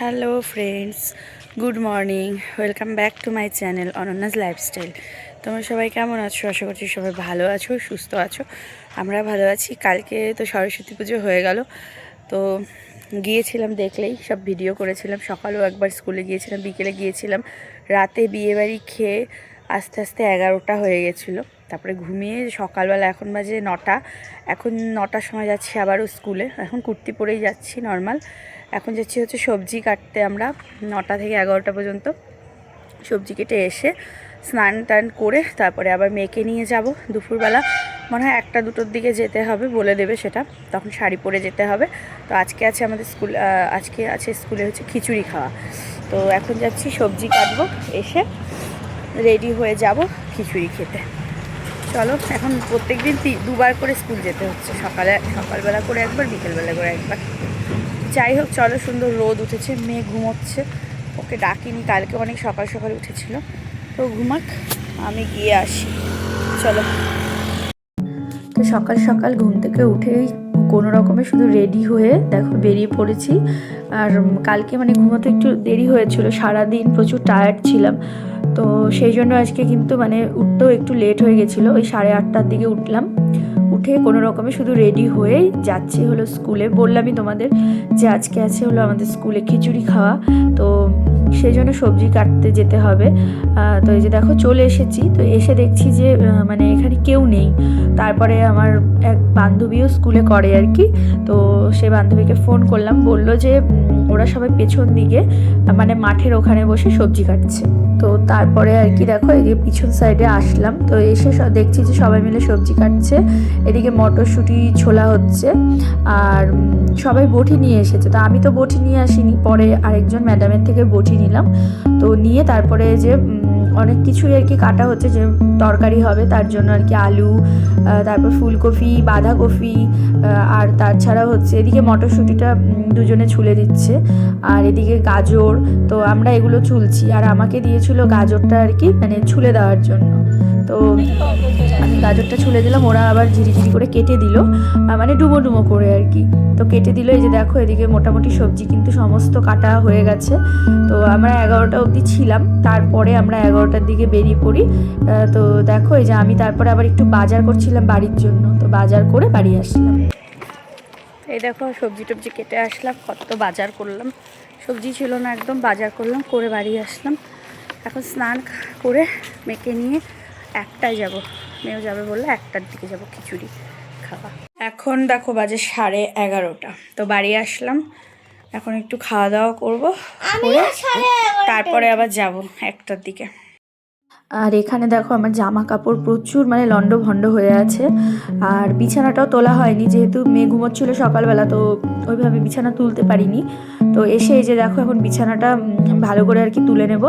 Hello friends, good morning. Welcome back to my channel অনন্যাস lifestyle. তোমরা সবাই কেমন আছো? আশা করছি সবাই ভালো আছো, সুস্থ আছো। আমরা ভালো আছি। কালকে তো সরস্বতী পুজো হয়ে গেল, তো গিয়েছিলাম, দেখলেই সব ভিডিও করেছিলাম। সকালেও একবার স্কুলে গিয়েছিলাম, বিকেলে গিয়েছিলাম। রাতে বিয়েবাড়ি খেয়ে আস্তে আস্তে 11টা হয়ে গেছিলো। তারপরে ঘুমিয়ে সকালবেলা এখন বাজে 9টা। এখন 9টার সময় যাচ্ছি আবারও স্কুলে। এখন কুর্তি পরেই যাচ্ছি নর্মাল। এখন যাচ্ছি হচ্ছে সবজি কাটতে। আমরা 9টা থেকে 11টা পর্যন্ত সবজি কেটে এসে স্নান টান করে তারপরে আবার মেয়েকে নিয়ে যাব দুপুরবেলা। মনে হয় 1টা-2টোর দিকে যেতে হবে, বলে দেবে সেটা, তখন শাড়ি পরে যেতে হবে। তো আজকে আছে আমাদের আজকে আছে স্কুলে হচ্ছে খিচুড়ি খাওয়া। তো এখন যাচ্ছি সবজি কাটবো, এসে রেডি হয়ে যাব খিচুড়ি খেতে। চলো, এখন প্রত্যেক দিন দুবার করে স্কুল যেতে হচ্ছে, সকালবেলা করে একবার, বিকেলবেলা করে একবার। যাই হোক, চলো, সুন্দর রোদ উঠেছে, মেয়ে ঘুমোচ্ছে, ওকে ডাকিনি, কালকে অনেক সকাল সকাল উঠেছিল, তো ঘুমাক, আমি গিয়ে আসি। চলো। তো সকাল সকাল ঘুম থেকে উঠেই কোনো রকমে শুধু রেডি হয়ে দেখো বেরিয়ে পড়েছি। আর কালকে মানে ঘুমোতে একটু দেরি হয়েছিল, সারাদিন প্রচুর টায়ার্ড ছিলাম, তো সেই জন্য আজকে কিন্তু মানে উঠতেও একটু লেট হয়ে গেছিলো। ওই 8:30টার দিকে উঠলাম, উঠে কোনো রকমে শুধু রেডি হয়েই যাচ্ছি হলো স্কুলে। বললামই তোমাদের যে আজকে আছে হলো আমাদের স্কুলে খিচুড়ি খাওয়া, তো সেই জন্য সবজি কাটতে যেতে হবে। তো এই যে দেখো চলে এসেছি, তো এসে দেখছি যে মানে এখানে কেউ নেই। তারপরে আমার এক বান্ধবীও স্কুলে করে আর কি, তো সে বান্ধবীকে ফোন করলাম, বললো যে ওরা সবাই পেছন দিকে মানে মাঠের ওখানে বসে সবজি কাটছে। তো তারপরে আর কি দেখো এই যে পিছন সাইডে আসলাম, তো এসে দেখছি যে সবাই মিলে সবজি কাটছে। এদিকে মটরশুঁটি ছোলা হচ্ছে, আর সবাই বটি নিয়ে এসেছে। তো আমি তো বটি নিয়ে আসিনি, পরে আরেকজন ম্যাডামের থেকে বটি নিলাম। তো নিয়ে তারপরে যে অনেক কিছুই আর কি কাটা হচ্ছে, যে তরকারি হবে তার জন্য আর কি আলু, তারপর ফুলকপি, বাঁধাকপি, আর তাছাড়া হচ্ছে এদিকে মটরশুঁটিটা দুজনে ছুলে দিচ্ছে, আর এদিকে গাজর। তো আমরা এগুলো ছুলছি, আর আমাকে দিয়েছিল গাজরটা আর কি মানে ছুলে দেওয়ার জন্য। তো আমি গাজরটা ছুলে দিলাম, ওরা আবার ঝিরিঝিরি করে কেটে দিল, মানে ডুমো ডুমো করে আর কি। তো কেটে দিল। এই যে দেখো এদিকে মোটামুটি সবজি কিন্তু সমস্ত কাটা হয়ে গেছে। তো আমরা 11টা অবধি ছিলাম, তারপরে আমরা 11টার দিকে বেরিয়ে পড়ি। তো দেখো এই যে আমি তারপরে আবার একটু বাজার করছিলাম বাড়ির জন্য, তো বাজার করে বাড়ি আসলাম। এই দেখো সবজি টবজি কেটে আসলাম, কত বাজার করলাম, সবজি ছিল না একদম, বাজার করলাম, করে বাড়ি আসলাম। এখন স্নান করে মেয়েকে নিয়ে 1টায় যাব, মেয়েও যাবে বললে 1টার দিকে যাব খিচুড়ি খাওয়া। এখন দেখো বাজে 11:30, তো বাড়ি আসলাম, এখন একটু খাওয়া দাওয়া করবো, করে তারপরে আবার যাব 1টার দিকে। আর এখানে দেখো আমার জামা কাপড় প্রচুর মানে লন্ডভন্ড হয়ে আছে, আর বিছানাটাও তোলা হয়নি, যেহেতু মেয়ে ঘুমোচ্ছিল সকালবেলা, তো ওইভাবে বিছানা তুলতে পারিনি। তো এসে এই যে দেখো এখন বিছানাটা ভালো করে আর কি তুলে নেব।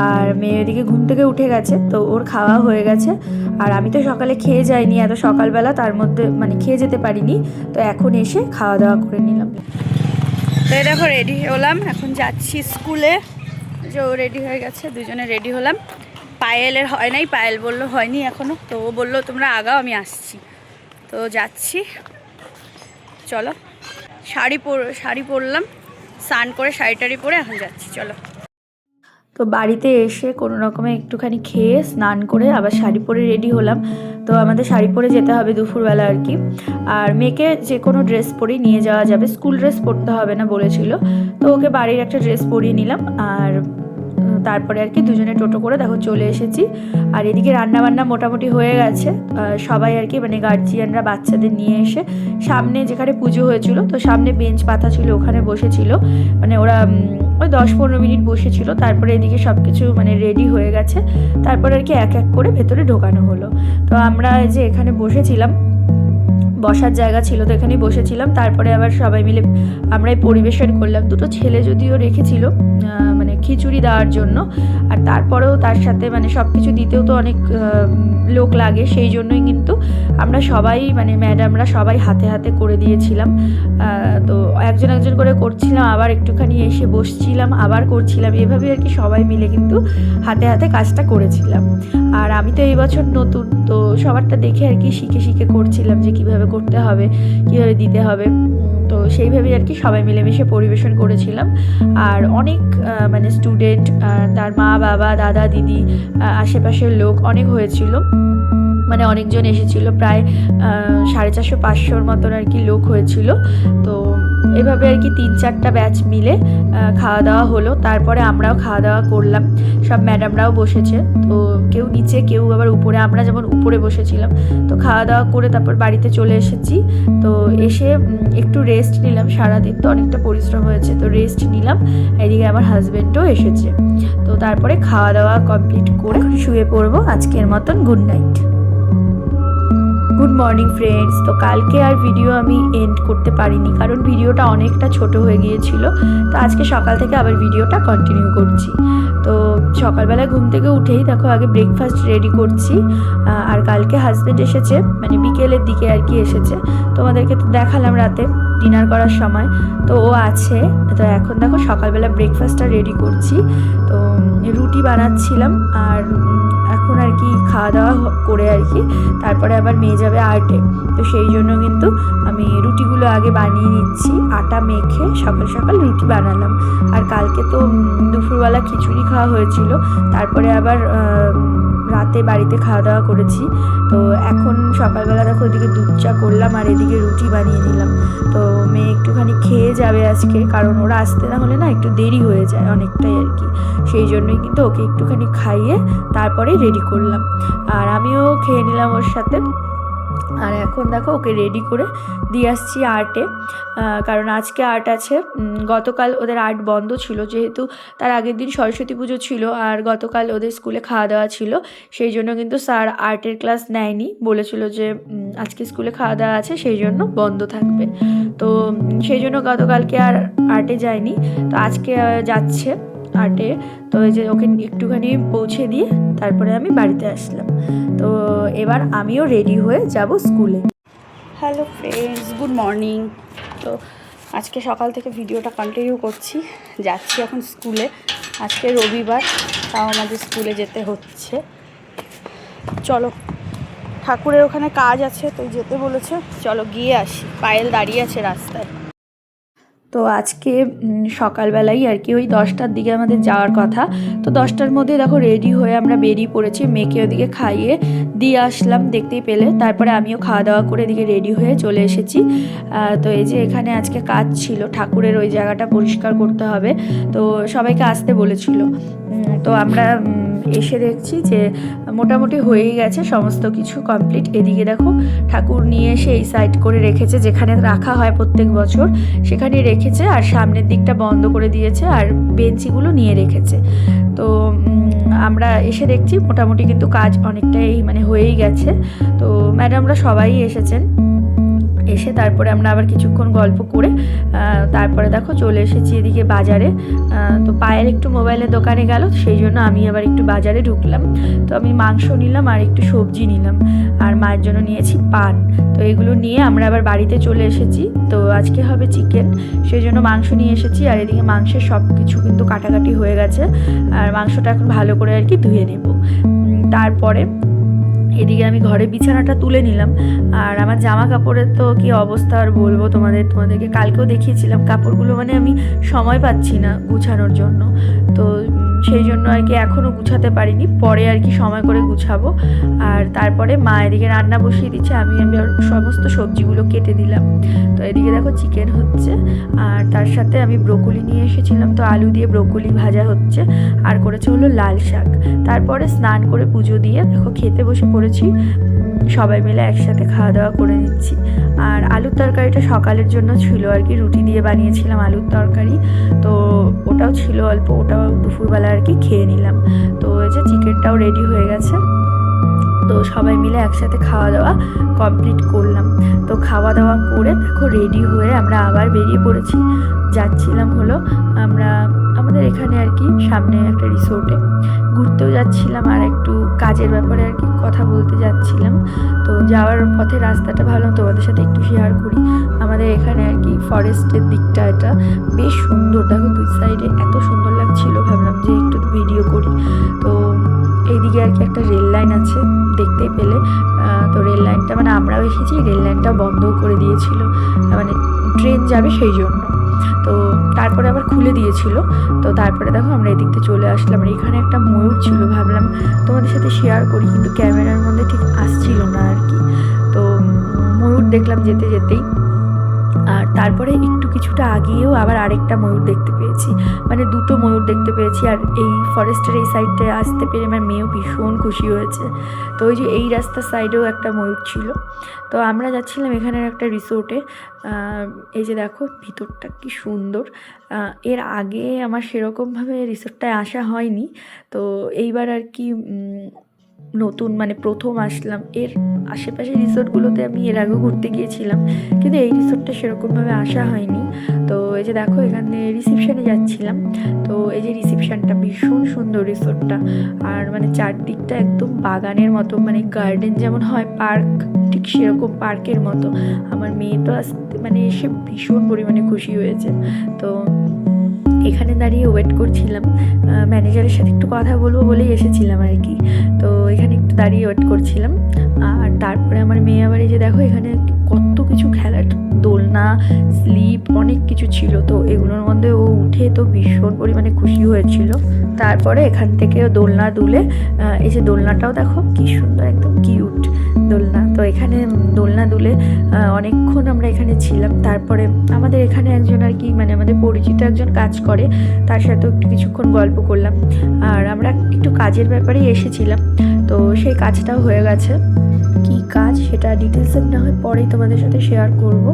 আর মেয়ে এদিকে ঘুম থেকে উঠে গেছে, তো ওর খাওয়া হয়ে গেছে। আর আমি তো সকালে খেয়ে যাইনি এত সকালবেলা, তার মধ্যে মানে খেয়ে যেতে পারিনি, তো এখন এসে খাওয়া দাওয়া করে নিলাম। তো এই দেখো রেডি হলাম, এখন যাচ্ছি স্কুলে। যে ও রেডি হয়ে গেছে, দুজনে রেডি হলাম। পায়েলের হয় নাই, পায়েল বললো হয়নি এখনও, তো ও বললো তোমরা আগাও, আমি আসছি। তো যাচ্ছি, চলো। শাড়ি পরলাম, স্নান করে শাড়ি টাড়ি পরে এখন যাচ্ছি, চলো। তো বাড়িতে এসে কোনো রকমে একটুখানি খেয়ে স্নান করে আবার শাড়ি পরে রেডি হলাম। তো আমাদের শাড়ি পরে যেতে হবে দুপুরবেলা আর কি। আর মেয়েকে যে কোনো ড্রেস পরেই নিয়ে যাওয়া যাবে, স্কুল ড্রেস পরতে হবে না বলেছিল, তো ওকে বাড়ির একটা ড্রেস পরিয়ে নিলাম। আর তারপরে আর কি দুজনে টোটো করে দেখো চলে এসেছি। আর এদিকে রান্নাবান্না মোটামুটি হয়ে গেছে, সবাই আর কি মানে গার্জিয়ানরা বাচ্চাদের নিয়ে এসে সামনে যেখানে পুজো হয়েছিল, তো সামনে বেঞ্চ পাতা ছিল, ওখানে বসেছিল, মানে ওরা ওই 10-15 মিনিট বসেছিল। তারপরে এদিকে সব কিছু মানে রেডি হয়ে গেছে, তারপরে আর কি এক এক করে ভেতরে ঢোকানো হলো। তো আমরা যে এখানে বসেছিলাম, বসার জায়গা ছিল, তো এখানেই বসেছিলাম। তারপরে আবার সবাই মিলে আমরাই পরিবেশন করলাম। দুটো ছেলে যদিও রেখেছিল মানে খিচুড়ি দেওয়ার জন্য, আর তারপরেও তার সাথে মানে সব কিছু দিতেও তো অনেক লোক লাগে, সেই জন্যই কিন্তু আমরা সবাই মানে ম্যাডামরা সবাই হাতে হাতে করে দিয়েছিলাম। তো একজন একজন করে করছিলাম, আবার একটুখানি এসে বসছিলাম, আবার করছিলাম, এভাবে আর কি সবাই মিলে কিন্তু হাতে হাতে কাজটা করেছিলাম। আর আমি তো এই বছর নতুন, তো সবারটা দেখে আর কি শিখে শিখে করছিলাম যে কীভাবে করতে হবে, কীভাবে দিতে হবে। তো সেইভাবেই আর কি সবাই মিলেমিশে পরিবেশন করেছিলাম। আর অনেক মানে স্টুডেন্ট, তার মা বাবা দাদা দিদি, আশেপাশের লোক অনেক হয়েছিল, মানে অনেকজন এসেছিল, প্রায় 450-500 মতন আর কি লোক হয়েছিল। তো এভাবে আর কি 3-4টা ব্যাচ মিলে খাওয়া দাওয়া হলো। তারপরে আমরাও খাওয়া দাওয়া করলাম, সব ম্যাডামরাও বসেছে, তো কেউ নিচে কেউ আবার উপরে, আমরা যেমন উপরে বসেছিলাম। তো খাওয়া দাওয়া করে তারপর বাড়িতে চলে এসেছি। তো এসে একটু রেস্ট নিলাম, সারাদিন তো অনেকটা পরিশ্রম হয়েছে, তো রেস্ট নিলাম। এদিকে আমার হাজব্যান্ডও এসেছে। তো তারপরে খাওয়া দাওয়া কমপ্লিট করে শুয়ে পড়বো। আজকের মতন good night. Good morning friends. তো কালকে আর ভিডিও আমি এন্ড করতে পারিনি, কারণ ভিডিওটা অনেকটা ছোট হয়ে গিয়েছিল। তো আজকে সকাল থেকে আবার ভিডিওটা কন্টিনিউ করছি। তো সকালবেলা ঘুম থেকে উঠেই দেখো আগে ব্রেকফাস্ট রেডি করছি। আর কালকে হাজব্যান্ড এসেছে, মানে বিকেলের দিকে আর কি এসেছে, তোমাদেরকে তো দেখালাম রাতে ডিনার করার সময়। তো ও আছে। তো এখন দেখো সকালবেলা ব্রেকফাস্টটা রেডি করছি। তো রুটি বানাচ্ছিলাম, আর এখন আর কি খাওয়া দাওয়া করে আর কি তারপরে আবার মেয়ে যাবে আর্টে। তো সেই জন্য কিন্তু আমি রুটিগুলো আগে বানিয়ে নিচ্ছি। আটা মেখে সকাল সকাল রুটি বানালাম। আর কালকে তো দুপুরবেলা খিচুড়ি খাওয়া হয়েছিল, তারপরে আবার রাতে বাড়িতে খাওয়া দাওয়া করেছি। তো এখন সকালবেলা দেখো ওইদিকে দুধ চা করলাম আর এদিকে রুটি বানিয়ে নিলাম। তো মেয়ে একটুখানি খেয়ে যাবে আজকে, কারণ ওরা আসতে না হলে না একটু দেরি হয়ে যায় অনেকটাই আর কি। সেই জন্যই কিন্তু ওকে একটুখানি খাইয়ে তারপরে রেডি করলাম, আর আমিও খেয়ে নিলাম ওর সাথে। আর এখন দেখো ওকে রেডি করে দিয়ে আসছি আর্টে, কারণ আজকে আর্ট আছে। গতকাল ওদের আর্ট বন্ধ ছিল, যেহেতু তার আগের দিন সরস্বতী পুজো ছিল আর গতকাল ওদের স্কুলে খাওয়া দাওয়া ছিল। সেই জন্য কিন্তু স্যার আর্টের ক্লাস নেয়নি, বলেছিল যে আজকে স্কুলে খাওয়া দাওয়া আছে, সেই জন্য বন্ধ থাকবে। তো সেই জন্য গতকালকে আর আর্টে যায়নি, তো আজকে যাচ্ছে আর্টে। তো এই যে ওকে একটুখানি পৌঁছে দিয়ে তারপরে আমি বাড়িতে আসলাম। তো এবার আমিও রেডি হয়ে যাব স্কুলে। Hello friends, good morning. তো আজকে সকাল থেকে ভিডিওটা কন্টিনিউ করছি। যাচ্ছি এখন স্কুলে, আজকে রবিবার, তাও আমাদের স্কুলে যেতে হচ্ছে। চলো, ঠাকুরের ওখানে কাজ আছে, তো যেতে বলেছে, চলো গিয়ে আসি। পায়েল দাঁড়িয়ে আছে রাস্তায়। তো আজকে সকালবেলাই আর কি ওই 10টার দিকে আমাদের যাওয়ার কথা। তো 10টার মধ্যে দেখো রেডি হয়ে আমরা বেরিয়ে পড়েছি, মেয়েকে ওদিকে খাইয়ে দিয়ে আসলাম দেখতেই পেলে। তারপরে আমিও খাওয়া দাওয়া করে এদিকে রেডি হয়ে চলে এসেছি। তো এই যে এখানে আজকে কাজ ছিল, ঠাকুরের ওই জায়গাটা পরিষ্কার করতে হবে, তো সবাইকে আসতে বলেছিল। তো আমরা এসে দেখছি যে মোটামুটি হয়েই গেছে, সমস্ত কিছু কমপ্লিট। এদিকে দেখো ঠাকুর নিয়ে এসে এই সাইড করে রেখেছে, যেখানে রাখা হয় প্রত্যেক বছর সেখানে রেখেছে, আর সামনের দিকটা বন্ধ করে দিয়েছে, আর বেঞ্চিগুলো নিয়ে রেখেছে। তো আমরা এসে দেখছি মোটামুটি কিন্তু কাজ অনেকটাই মানে হয়েই গেছে। তো ম্যাডামরা সবাই এসেছেন। এসে তারপরে আমরা আবার কিছুক্ষণ গল্প করে তারপরে দেখো চলে এসেছি এদিকে বাজারে। তো পায়ের একটু মোবাইলের দোকানে গেল, সেই জন্য আমি আবার একটু বাজারে ঢুকলাম। তো আমি মাংস নিলাম আর একটু সবজি নিলাম, আর মায়ের জন্য নিয়েছি পান। তো এগুলো নিয়ে আমরা আবার বাড়িতে চলে এসেছি। তো আজকে হবে চিকেন, সেই জন্য মাংস নিয়ে এসেছি। আর এদিকে মাংসের সব কিছু কিন্তু কাটাকাটি হয়ে গেছে, আর মাংসটা এখন ভালো করে আর কি ধুয়ে নেব। তারপরে এদিকে আমি ঘরে বিছানাটা তুলে নিলাম। আর আমার জামা কাপড়ের তো কি অবস্থা আর বলবো তোমাদেরকে কালকেও দেখিয়েছিলাম, কাপড়গুলো মানে আমি সময় পাচ্ছি না গুছানোর জন্য। তো সেই জন্য আর কি এখনও গুছাতে পারিনি, পরে আর কি সময় করে গুছাবো। আর তারপরে মা এদিকে রান্না বসিয়ে দিচ্ছে, আমি সমস্ত সবজিগুলো কেটে দিলাম। তো এদিকে দেখো চিকেন হচ্ছে, আর তার সাথে আমি ব্রোকলি নিয়ে এসেছিলাম, তো আলু দিয়ে ব্রোকলি ভাজা হচ্ছে, আর করেছে হলো লাল শাক। তারপরে স্নান করে পুজো দিয়ে দেখো খেতে বসে পড়েছি, সবাই মিলে একসাথে খাওয়া দাওয়া করে নিচ্ছি। আর আলুর তরকারিটা সকালের জন্য ছিল আর কি, রুটি দিয়ে বানিয়েছিলাম আলুর তরকারি, তো ওটাও ছিল অল্প, ওটাও দুপুরবেলা আর কি খেয়ে নিলাম। তো এই যে চিকেনটাও রেডি হয়ে গেছে। তো সবাই মিলে একসাথে খাওয়া দাওয়া কমপ্লিট করলাম। তো খাওয়া দাওয়া করে দেখো রেডি হয়ে আমরা আবার বেরিয়ে পড়েছি। যাচ্ছিলাম হলো আমরা আমাদের এখানে আর কি সামনে একটা রিসোর্টে ঘুরতেও যাচ্ছিলাম, আর একটু কাজের ব্যাপারে আর কি কথা বলতে যাচ্ছিলাম। তো যাওয়ার পথে রাস্তাটা ভালো, তোমাদের সাথে একটু শেয়ার করি। আমাদের এখানে আর কি ফরেস্টের দিকটা, এটা বেশ সুন্দর, দেখো দুই সাইডে এত সুন্দর লাগছিল, ভাবলাম যে একটু ভিডিও করি। তো এইদিকে আর কি একটা রেল লাইন আছে, দেখতেই পেলে। তো রেল লাইনটা মানে আমরাও এসেছি, রেল লাইনটা বন্ধও করে দিয়েছিল, মানে ট্রেন যাবে সেই জন্য। তো তারপরে আবার খুলে দিয়েছিল। তো তারপরে দেখো আমরা এদিকতে চলে আসলাম। আর এখানে একটা ময়ূর ছিল, ভাবলাম তোমাদের সাথে শেয়ার করি, কিন্তু ক্যামেরার মধ্যে ঠিক আসছিল না আর কি। তো ময়ূর দেখলাম যেতে যেতেই। আর তারপরে একটু কিছুটা আগিয়েও আবার আরেকটা ময়ূর দেখতে পেয়েছি, মানে দুটো ময়ূর দেখতে পেয়েছি। আর এই ফরেস্টের এই সাইডটায় আসতে পেরে আমার মেয়েও ভীষণ খুশি হয়েছে। তো ওই যে এই রাস্তার সাইডেও একটা ময়ূর ছিল। তো আমরা যাচ্ছিলাম এখানের একটা রিসোর্টে। এই যে দেখো ভিতরটা কি সুন্দর। এর আগে আমার সেরকমভাবে রিসোর্টটায় আসা হয়নি, তো এইবার আর কি নতুন মানে প্রথম আসলাম। এর আশেপাশে রিসোর্টগুলোতে আমি এর আগেও ঘুরতে গিয়েছিলাম, কিন্তু এই রিসোর্টটা সেরকমভাবে আসা হয়নি। তো এই যে দেখো এখানে রিসেপশনে যাচ্ছিলাম। তো এই যে রিসেপশনটা ভীষণ সুন্দর রিসোর্টটা, আর মানে চারদিকটা একদম বাগানের মতো, মানে গার্ডেন যেমন হয় পার্ক, ঠিক সেরকম পার্কের মতো। আমার মেয়ে তো আসতে মানে এসে ভীষণ পরিমাণে খুশি হয়েছে। তো এখানে দাঁড়িয়ে ওয়েট করছিলাম, ম্যানেজারের সাথে একটু কথা বলবো বলেই এসেছিলাম আর কি। তো এখানে একটু দাঁড়িয়ে ওয়েট করছিলাম। আর তারপরে আমার মেয়ে আবার এই যে দেখো এখানে কত কিছু খেলার, দোলনা, স্লিপ, অনেক কিছু ছিল। তো এগুলোর মধ্যে ও উঠে তো ভীষণ পরিমাণে খুশি হয়েছিল। তারপরে এখান থেকে দোলনা দুলে, এই যে দোলনাটাও দেখো কি সুন্দর, একদম কিউট দোলনা। তো এখানে দোলনা দুলে অনেকক্ষণ আমরা এখানে ছিলাম। তারপরে আমাদের এখানে একজন আর কি মানে আমাদের পরিচিত একজন কাজ করে, তার সাথেও একটু কিছুক্ষণ গল্প করলাম। আর আমরা একটু কাজের ব্যাপারেই এসেছিলাম, তো সেই কাজটাও হয়ে গেছে। কি কাজ সেটা ডিটেলসে না হয় পরেই তোমাদের সাথে শেয়ার করব।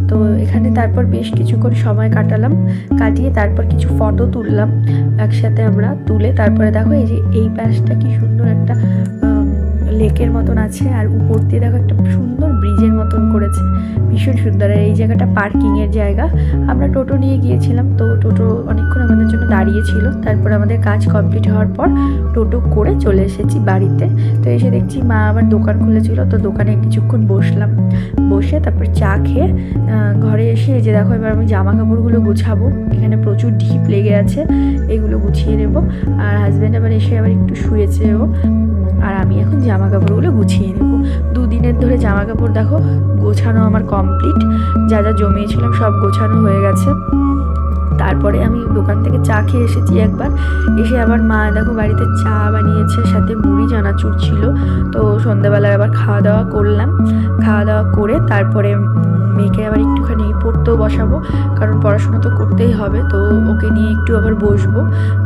তো এখানে তারপর বেশ কিছুক্ষণ সময় কাটালাম, কাটিয়ে তারপর কিছু ফটো তুললাম একসাথে আমরা তুলে। তারপরে দেখো এই যে এই পাশটা কি সুন্দর একটা লেকের মতন আছে, আর উপর দিয়ে দেখো একটা সুন্দর ব্রিজের মতন করেছে, ভীষণ সুন্দর। আর এই জায়গাটা পার্কিংয়ের জায়গা। আমরা টোটো নিয়ে গিয়েছিলাম, তো টোটো অনেকক্ষণ আমাদের জন্য দাঁড়িয়েছিল। তারপর আমাদের কাজ কমপ্লিট হওয়ার পর টোটো করে চলে এসেছি বাড়িতে। তো এসে দেখছি মা আবার দোকান খুলেছিল, তো দোকানে কিছুক্ষণ বসলাম, বসে তারপর চা খেয়ে ঘরে এসে এই যে দেখো এবার আমি জামা কাপড়গুলো গুছাবো। এখানে প্রচুর ঢিপ লেগে আছে, এগুলো গুছিয়ে নেব। আর হাজব্যান্ড আবার এসে আবার একটু শুয়েছেও, আর আমি এখন জামা কাপড়গুলো গুছিয়ে নেব। দুদিনের ধরে জামা কাপড় দেখো গোছানো আমার কমপ্লিট, যা যা জমিয়েছিলাম সব গোছানো হয়ে গেছে। তারপরে আমি দোকান থেকে চা খেয়ে এসেছি একবার, এসে আবার মা দেখো বাড়িতে চা বানিয়েছে, সাথে মুড়ি চানাচুর ছিল। তো সন্ধ্যাবেলায় আবার খাওয়া দাওয়া করলাম। খাওয়া দাওয়া করে তারপরে মেয়েকে আবার একটুখানি পড়তেও বসাবো, কারণ পড়াশোনা তো করতেই হবে। তো ওকে নিয়ে একটু আবার বসবো।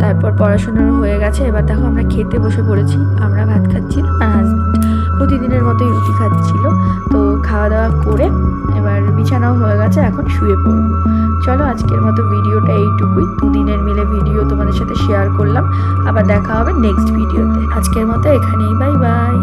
তারপর পড়াশোনাও হয়ে গেছে। এবার দেখো আমরা খেতে বসে পড়েছি। আমরা ভাত খাচ্ছি, আর হাজব্যান্ড প্রতিদিনের মতোই রুটি খাচ্ছিল। তো খাওয়া দাওয়া করে এবার বিছানাও হয়ে গেছে, এখন শুয়ে পড়বো। চলো আজকের মতো ভিডিওটা এইটুকুই, দুদিনের মিলে ভিডিও তোমাদের সাথে শেয়ার করলাম। আবার দেখা হবে নেক্সট ভিডিওতে। আজকের মতো এখানেই, বাই বাই।